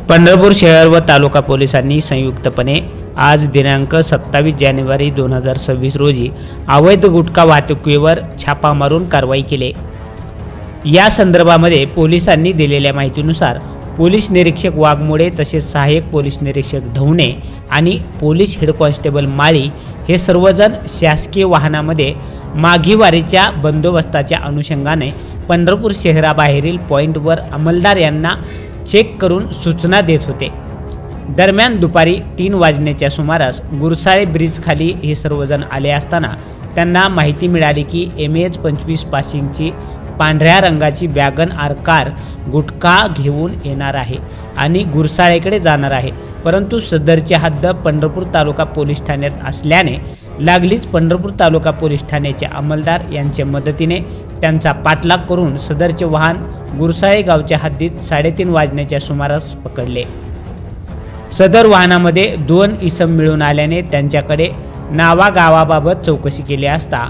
पंढरपूर शहर व तालुका पोलिसांनी संयुक्तपणे आज दिनांक 27 जानेवारी 2026 रोजी अवैध गुटखा वाहतुकीवर छापा मारून कारवाई केली। या संदर्भामध्ये पोलिसांनी दिलेल्या माहितीनुसार पोलीस निरीक्षक वाघमोडे तसेच सहाय्यक पोलीस निरीक्षक ढवणे आणि पोलीस हेड कॉन्स्टेबल माळी हे सर्वजण शासकीय वाहनामध्ये माघी वारीच्या बंदोबस्ताच्या अनुषंगाने पंढरपूर शहराबाहेरील पॉइंटवर अंमलदार यांना चेक करून सूचना देत होते। दरम्यान दुपारी 3 वाजण्याच्या सुमारास गुरसाळे ब्रिज खाली हे सर्वजण आले असताना त्यांना माहिती मिळाली की MH 25 पासिंगची पांढऱ्या रंगाची वॅगन आर कार गुटखा घेऊन येणार आहे आणि गुरसाळेकडे जाणार आहे, परंतु सदरची हद्द पंढरपूर तालुका पोलीस ठाण्यात असल्याने लागलीच पंढरपूर तालुका पोलीस ठाण्याचे अंमलदार यांच्या मदतीने त्यांचा पाठलाग करून सदरचे वाहन गुरसाळे गावच्या हद्दीत 3:30 वाजण्याच्या सुमारास पकडले। सदर वाहनामध्ये 2 इसम मिळून आल्याने त्यांच्याकडे नावागावाबाबत चौकशी केली असता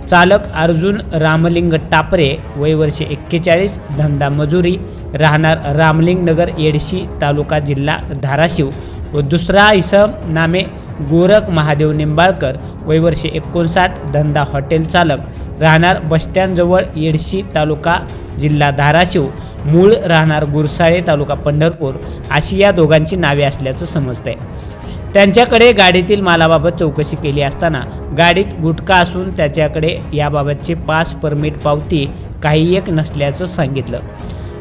चालक अर्जुन रामलिंग टापरे वय वर्ष 41 धंदा मजुरी राहणार रामलिंग नगर येडशी तालुका जिल्हा धाराशिव व दुसरा इसम नामे गोरख महादेव निंबाळकर वय वर्ष 59 धंदा हॉटेल चालक राहणार बसस्टँड जवळ येडशी तालुका जिल्हा धाराशिव मूळ राहणार गुरसाळे तालुका पंढरपूर अशी या दोघांची नावे असल्याचं समजतंय। त्यांच्याकडे गाडीतील मालाबाबत चौकशी केली असताना गाडीत गुटखा असून त्याच्याकडे याबाबतचे पास परमिट पावती काही एक नसल्याचं सांगितलं।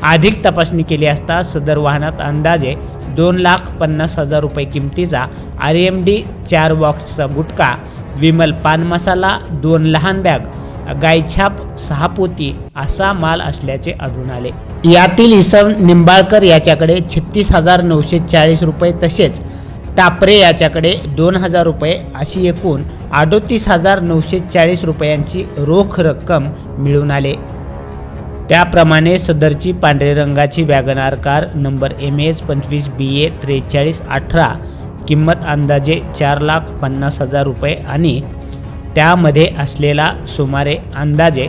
अधिक तपासणी केली असता सदर वाहनात अंदाजे 2,50,000 रुपये किमतीचा RMD 4 बॉक्सचा गुटखा, विमल पान मसाला, 2 लहान बॅग, गायछाप 6 पोती असा माल असल्याचे आढळून आले। यातील इसम निंबाळकर याच्याकडे 36,940 रुपये तसेच टापरे याच्याकडे 2,000 रुपये अशी एकूण 38,940 रुपयांची रोख रक्कम मिळून आले। त्याप्रमाणे सदरची पांढरे रंगाची WagonR car number MH 25 BA 4318 किंमत अंदाजे 4,50,000 रुपये आणि त्यामध्ये असलेला सुमारे अंदाजे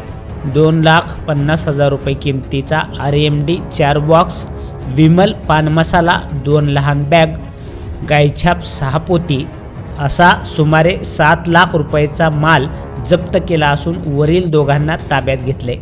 2,50,000 रुपये किमतीचा RMD 4 बॉक्स, विमल पान मसाला, 2 लहान बॅग, गायछाप 6 पोती असा सुमारे 7 लाख रुपयाचा माल जप्त केला असून वरील दोघांना ताब्यात घेतले।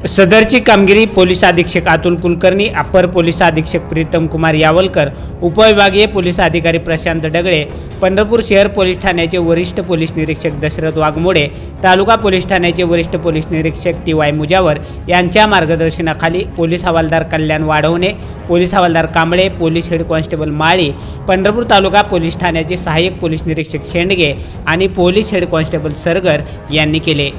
सदरची कामगिरी पोलीस अधीक्षक अतुल कुलकर्णी, अपर पोलीस अधीक्षक प्रीतम कुमार यावलकर, उपविभागीय पोलीस अधिकारी प्रशांत डगळे, पंढरपूर शहर पोलीस ठाण्याचे वरिष्ठ पोलीस निरीक्षक दशरथ वाघमोडे, तालुका पोलीस ठाण्याचे वरिष्ठ पोलीस निरीक्षक TY मुजावर यांच्या मार्गदर्शनाखाली पोलीस हवालदार कल्याण वाढवणे, पोलीस हवालदार कांबळे, पोलीस हेड कॉन्स्टेबल माळी, पंढरपूर तालुका पोलीस ठाण्याचे सहाय्यक पोलीस निरीक्षक शेंडगे आणि पोलीस हेड कॉन्स्टेबल सरगर यांनी केले।